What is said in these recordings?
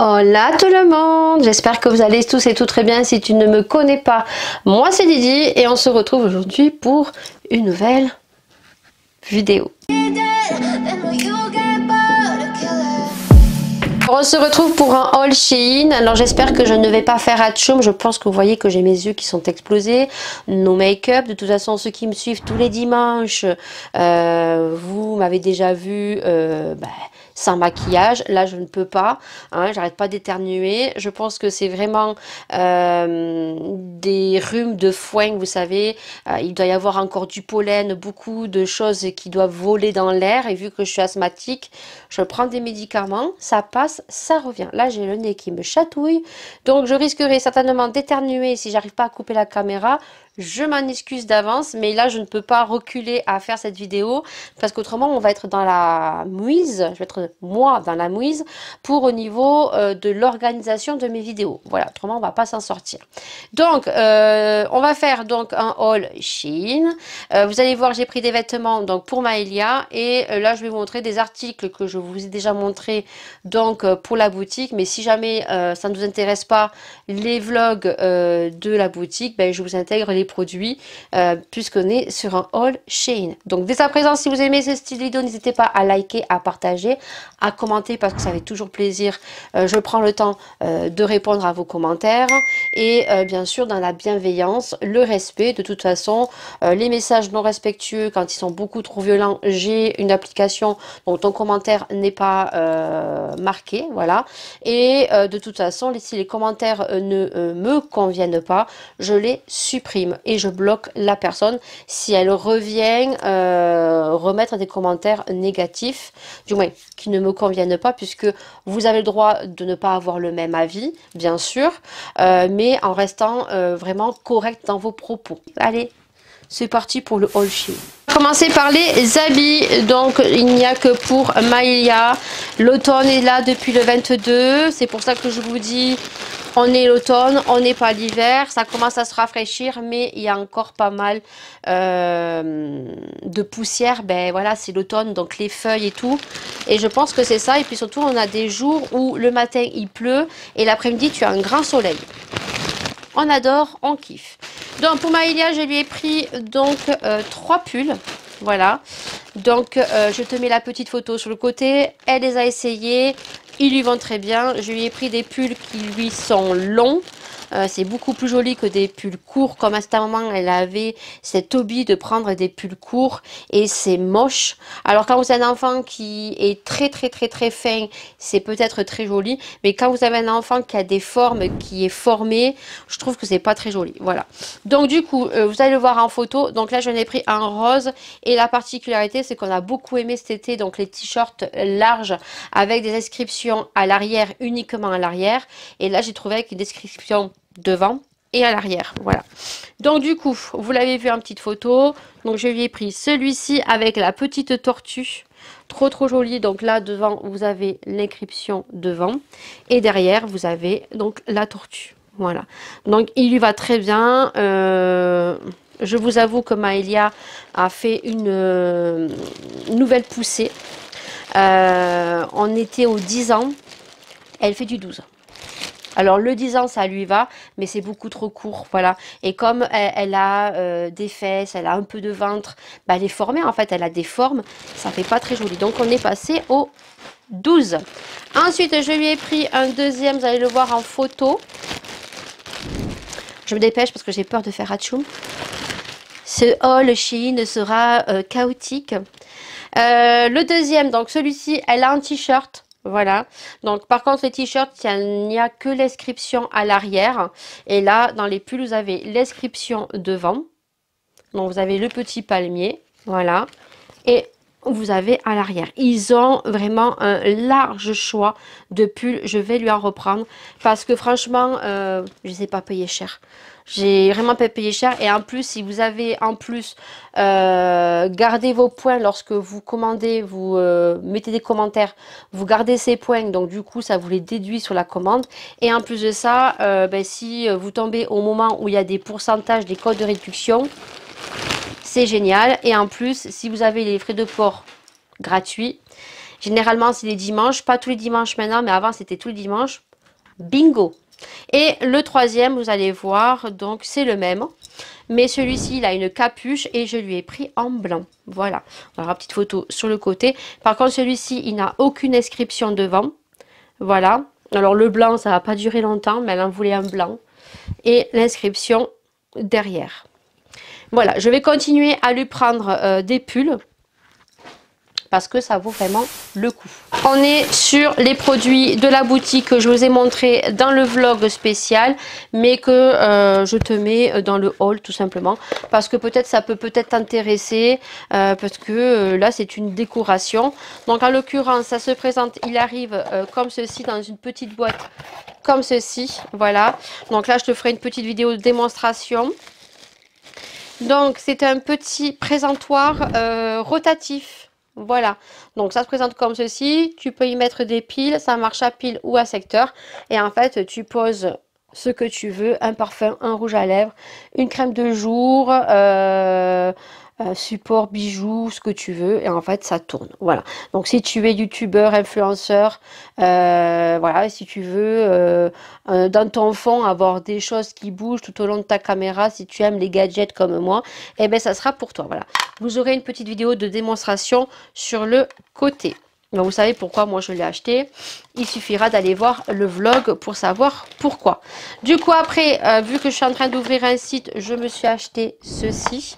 Hola tout le monde, j'espère que vous allez tous et toutes très bien. Si tu ne me connais pas, moi c'est Lydie et on se retrouve aujourd'hui pour une nouvelle vidéo. On se retrouve pour un haul Shein. Alors j'espère que je ne vais pas faire atchoum. Je pense que vous voyez que j'ai mes yeux qui sont explosés. No make-up. De toute façon, ceux qui me suivent tous les dimanches, vous m'avez déjà vu sans maquillage. Là, je ne peux pas. Hein, j'arrête pas d'éternuer. Je pense que c'est vraiment des rhumes de foin, vous savez. Il doit y avoir encore du pollen, beaucoup de choses qui doivent voler dans l'air. Et vu que je suis asthmatique, je prends des médicaments. Ça passe, ça revient. Là, j'ai le nez qui me chatouille. Donc, je risquerai certainement d'éternuer si j'arrive pas à couper la caméra. Je m'en excuse d'avance, mais là, je ne peux pas reculer à faire cette vidéo parce qu'autrement, on va être dans la mouise. Je vais être, moi, dans la mouise pour au niveau de l'organisation de mes vidéos. Voilà, autrement, on va pas s'en sortir. Donc, on va faire donc un haul Shein. Vous allez voir, j'ai pris des vêtements donc pour Maëlia et là, je vais vous montrer des articles que je vous ai déjà montrés donc pour la boutique. Mais si jamais ça ne vous intéresse pas, les vlogs de la boutique, ben, je vous intègre les produits puisqu'on est sur un haul Shein. Donc dès à présent, si vous aimez ce style de vidéo, n'hésitez pas à liker, à partager, à commenter parce que ça fait toujours plaisir. Je prends le temps de répondre à vos commentaires et bien sûr dans la bienveillance, le respect. De toute façon, les messages non respectueux, quand ils sont beaucoup trop violents, j'ai une application dont ton commentaire n'est pas marqué, voilà. Et de toute façon, si les commentaires ne me conviennent pas, je les supprime et je bloque la personne si elle revient remettre des commentaires négatifs, du moins qui ne me conviennent pas, puisque vous avez le droit de ne pas avoir le même avis, bien sûr, mais en restant vraiment correct dans vos propos. Allez, c'est parti pour le haul Shein. On va commencer par les habits. Donc il n'y a que pour Maëlia. L'automne est là depuis le 22. C'est pour ça que je vous dis, on est l'automne, on n'est pas l'hiver. Ça commence à se rafraîchir, mais il y a encore pas mal de poussière. Ben voilà, c'est l'automne, donc les feuilles et tout. Et je pense que c'est ça. Et puis surtout, on a des jours où le matin il pleut et l'après-midi tu as un grand soleil. On adore, on kiffe. Donc pour Maëlia, je lui ai pris donc 3 pulls. Voilà. Donc je te mets la petite photo sur le côté. Elle les a essayés. Ils lui vont très bien. Je lui ai pris des pulls qui lui sont longs. C'est beaucoup plus joli que des pulls courts. Comme à ce moment, elle avait cette hobby de prendre des pulls courts et c'est moche. Alors quand vous avez un enfant qui est très fin, c'est peut-être très joli. Mais quand vous avez un enfant qui a des formes, qui est formé, je trouve que c'est pas très joli. Voilà. Donc du coup, vous allez le voir en photo. Donc là, j'en ai pris un rose. Et la particularité, c'est qu'on a beaucoup aimé cet été. Donc les t-shirts larges avec des inscriptions à l'arrière, uniquement à l'arrière. Et là, j'ai trouvé avec une description devant et à l'arrière, voilà. Donc du coup, vous l'avez vu en petite photo, donc je lui ai pris celui-ci avec la petite tortue, trop joli. Donc là devant vous avez l'inscription devant et derrière vous avez donc la tortue, voilà. Donc il lui va très bien. Je vous avoue que Maëlia a fait une nouvelle poussée. On était aux 10 ans, elle fait du 12. Alors le 10 ans ça lui va, mais c'est beaucoup trop court, voilà. Et comme elle a des fesses, elle a un peu de ventre, bah, elle est formée en fait, elle a des formes, ça fait pas très joli. Donc on est passé au 12. Ensuite je lui ai pris un deuxième, vous allez le voir en photo. Je me dépêche parce que j'ai peur de faire atchoum. Ce haul Shein sera chaotique. Le deuxième, donc celui-ci, elle a un t-shirt. Voilà, donc par contre les t-shirts, il n'y a que l'inscription à l'arrière. Et là, dans les pulls, vous avez l'inscription devant. Donc vous avez le petit palmier, voilà. Et vous avez à l'arrière. Ils ont vraiment un large choix de pulls. Je vais lui en reprendre parce que franchement, je ne les ai pas payés cher. J'ai vraiment pas payé cher. Et en plus, si vous avez en plus gardé vos points lorsque vous commandez, vous mettez des commentaires, vous gardez ces points. Donc du coup, ça vous les déduit sur la commande. Et en plus de ça, ben, si vous tombez au moment où il y a des pourcentages, des codes de réduction, c'est génial. Et en plus, si vous avez les frais de port gratuits, généralement c'est les dimanches, pas tous les dimanches maintenant, mais avant c'était tous les dimanches. Bingo! Et le troisième, vous allez voir, donc c'est le même. Mais celui-ci, il a une capuche et je lui ai pris en blanc. Voilà. Alors, petite photo sur le côté. Par contre, celui-ci, il n'a aucune inscription devant. Voilà. Alors, le blanc, ça va pas durer longtemps, mais elle en voulait un blanc. Et l'inscription derrière. Voilà. Je vais continuer à lui prendre des pulls, parce que ça vaut vraiment le coup. On est sur les produits de la boutique que je vous ai montré dans le vlog spécial, mais que je te mets dans le haul tout simplement, parce que peut-être ça peut peut-être t'intéresser, parce que là c'est une décoration. Donc en l'occurrence ça se présente, il arrive comme ceci dans une petite boîte, comme ceci, voilà. Donc là je te ferai une petite vidéo de démonstration. Donc c'est un petit présentoir rotatif. Voilà, donc ça se présente comme ceci, tu peux y mettre des piles, ça marche à pile ou à secteur, et en fait tu poses ce que tu veux, un parfum, un rouge à lèvres, une crème de jour, support, bijoux, ce que tu veux, et en fait ça tourne, voilà. Donc si tu es youtubeur, influenceur, voilà, si tu veux dans ton fond avoir des choses qui bougent tout au long de ta caméra, si tu aimes les gadgets comme moi, et ben ça sera pour toi, voilà. Vous aurez une petite vidéo de démonstration sur le côté. Donc vous savez pourquoi moi je l'ai acheté. Il suffira d'aller voir le vlog pour savoir pourquoi. Du coup après, vu que je suis en train d'ouvrir un site, je me suis acheté ceci.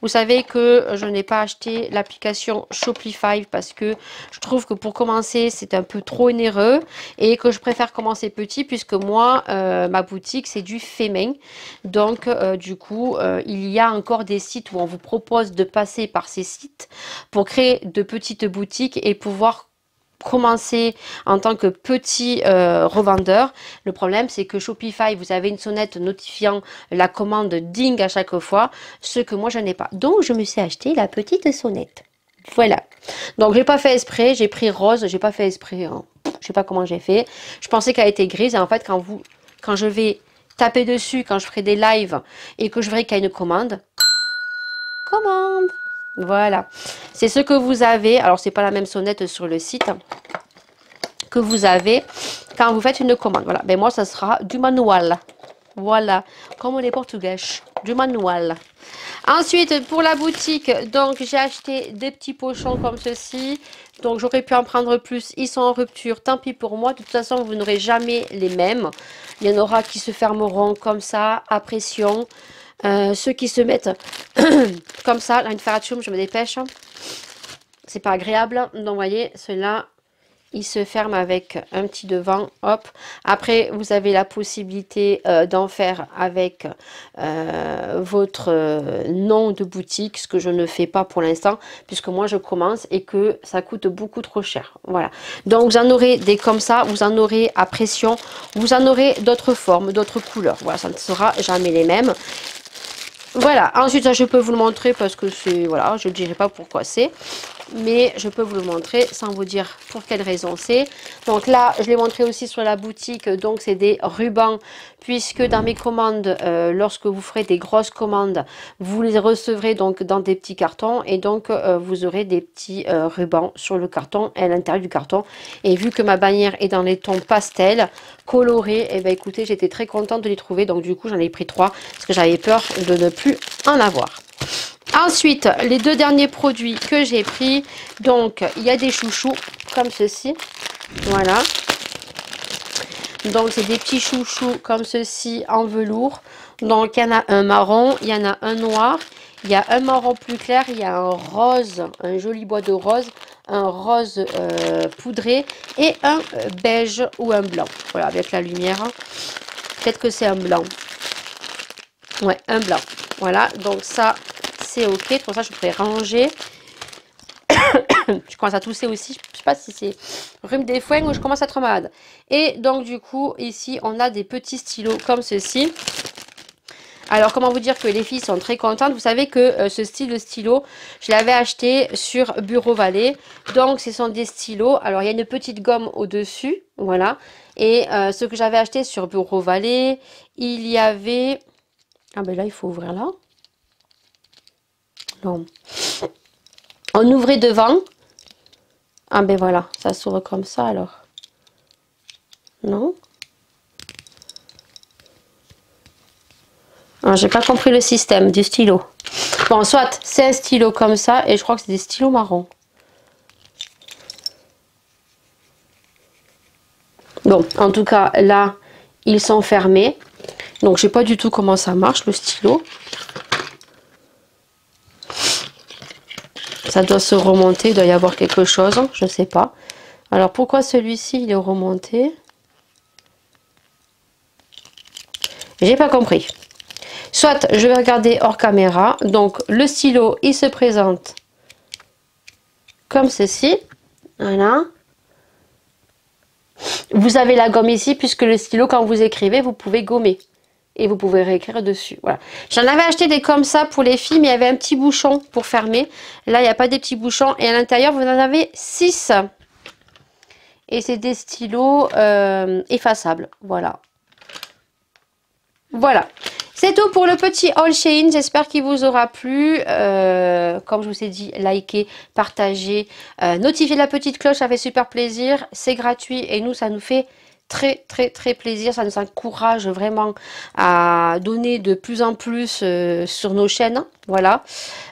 Vous savez que je n'ai pas acheté l'application Shopify parce que je trouve que pour commencer c'est un peu trop onéreux et que je préfère commencer petit puisque moi ma boutique c'est du fait main. Donc du coup il y a encore des sites où on vous propose de passer par ces sites pour créer de petites boutiques et pouvoir commencer en tant que petit revendeur. Le problème c'est que Shopify, vous avez une sonnette notifiant la commande ding à chaque fois, ce que moi je n'ai pas. Donc je me suis acheté la petite sonnette. Voilà. Donc j'ai pas fait exprès, j'ai pris rose, j'ai pas fait exprès. Hein. Je sais pas comment j'ai fait. Je pensais qu'elle était grise et en fait quand je vais taper dessus, quand je ferai des lives et que je verrai qu'il y a une commande, voilà, c'est ce que vous avez. Alors c'est pas la même sonnette sur le site que vous avez quand vous faites une commande. Voilà, ben moi ça sera du manuel. Voilà, comme les portugais, du manuel. Ensuite pour la boutique, donc j'ai acheté des petits pochons comme ceci. Donc j'aurais pu en prendre plus, ils sont en rupture, tant pis pour moi. De toute façon vous n'aurez jamais les mêmes. Il y en aura qui se fermeront comme ça à pression. Ceux qui se mettent comme ça, là une ferratium, je me dépêche, c'est pas agréable. Donc vous voyez, ceux-là il se ferme avec un petit devant, hop. Après vous avez la possibilité d'en faire avec votre nom de boutique, ce que je ne fais pas pour l'instant puisque moi je commence et que ça coûte beaucoup trop cher. Voilà, donc vous en aurez des comme ça, vous en aurez à pression, vous en aurez d'autres formes, d'autres couleurs. Voilà, ça ne sera jamais les mêmes. Voilà, ensuite ça je peux vous le montrer parce que c'est, voilà, je ne dirai pas pourquoi c'est, mais je peux vous le montrer sans vous dire pour quelle raison c'est. Donc là, je l'ai montré aussi sur la boutique, donc c'est des rubans, puisque dans mes commandes, lorsque vous ferez des grosses commandes, vous les recevrez donc dans des petits cartons, et donc vous aurez des petits rubans sur le carton et à l'intérieur du carton. Et vu que ma bannière est dans les tons pastel, colorés, et ben écoutez, j'étais très contente de les trouver, donc du coup j'en ai pris 3, parce que j'avais peur de ne plus en avoir. Ensuite, les deux derniers produits que j'ai pris, donc il y a des chouchous comme ceci, voilà. Donc c'est des petits chouchous comme ceci en velours. Donc il y en a un marron, il y en a un noir, il y a un marron plus clair, il y a un rose, un joli bois de rose, un rose poudré et un beige ou un blanc. Voilà, avec la lumière, peut-être que c'est un blanc. Ouais, un blanc. Voilà, donc ça c'est ok, pour ça je pourrais ranger. Je commence à tousser aussi, je sais pas si c'est rhume des foins ou je commence à être malade. Et donc du coup ici on a des petits stylos comme ceci. Alors comment vous dire que les filles sont très contentes. Vous savez que ce style de stylo, je l'avais acheté sur Bureau Vallée. Donc ce sont des stylos, alors il y a une petite gomme au dessus, voilà. Et ce que j'avais acheté sur Bureau Vallée, il y avait... Ah ben là il faut ouvrir là. Non. On ouvrait devant. Ah ben voilà, ça s'ouvre comme ça alors. Non? J'ai pas compris le système du stylo. Bon, soit c'est un stylo comme ça et je crois que c'est des stylos marrons. Bon, en tout cas, là, ils sont fermés. Donc, je sais pas du tout comment ça marche, le stylo. Ça doit se remonter, il doit y avoir quelque chose, je sais pas. Alors, pourquoi celui-ci, il est remonté? J'ai pas compris. Soit, je vais regarder hors caméra. Donc, le stylo, il se présente comme ceci. Voilà. Vous avez la gomme ici, puisque le stylo, quand vous écrivez, vous pouvez gommer. Et vous pouvez réécrire dessus. Voilà. J'en avais acheté des comme ça pour les filles, mais il y avait un petit bouchon pour fermer. Là, il n'y a pas des petits bouchons. Et à l'intérieur, vous en avez 6. Et c'est des stylos effaçables. Voilà. Voilà. C'est tout pour le petit haul Shein. J'espère qu'il vous aura plu. Comme je vous ai dit, likez, partagez, notifiez la petite cloche, ça fait super plaisir. C'est gratuit et nous, ça nous fait très plaisir. Ça nous encourage vraiment à donner de plus en plus sur nos chaînes. Voilà.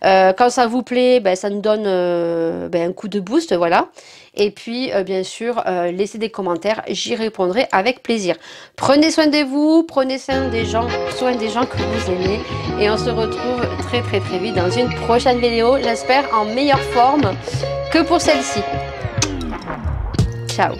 Quand ça vous plaît, ben, ça nous donne un coup de boost. Voilà. Et puis, bien sûr, laissez des commentaires. J'y répondrai avec plaisir. Prenez soin de vous. Prenez soin des gens que vous aimez. Et on se retrouve très vite dans une prochaine vidéo. J'espère en meilleure forme que pour celle-ci. Ciao.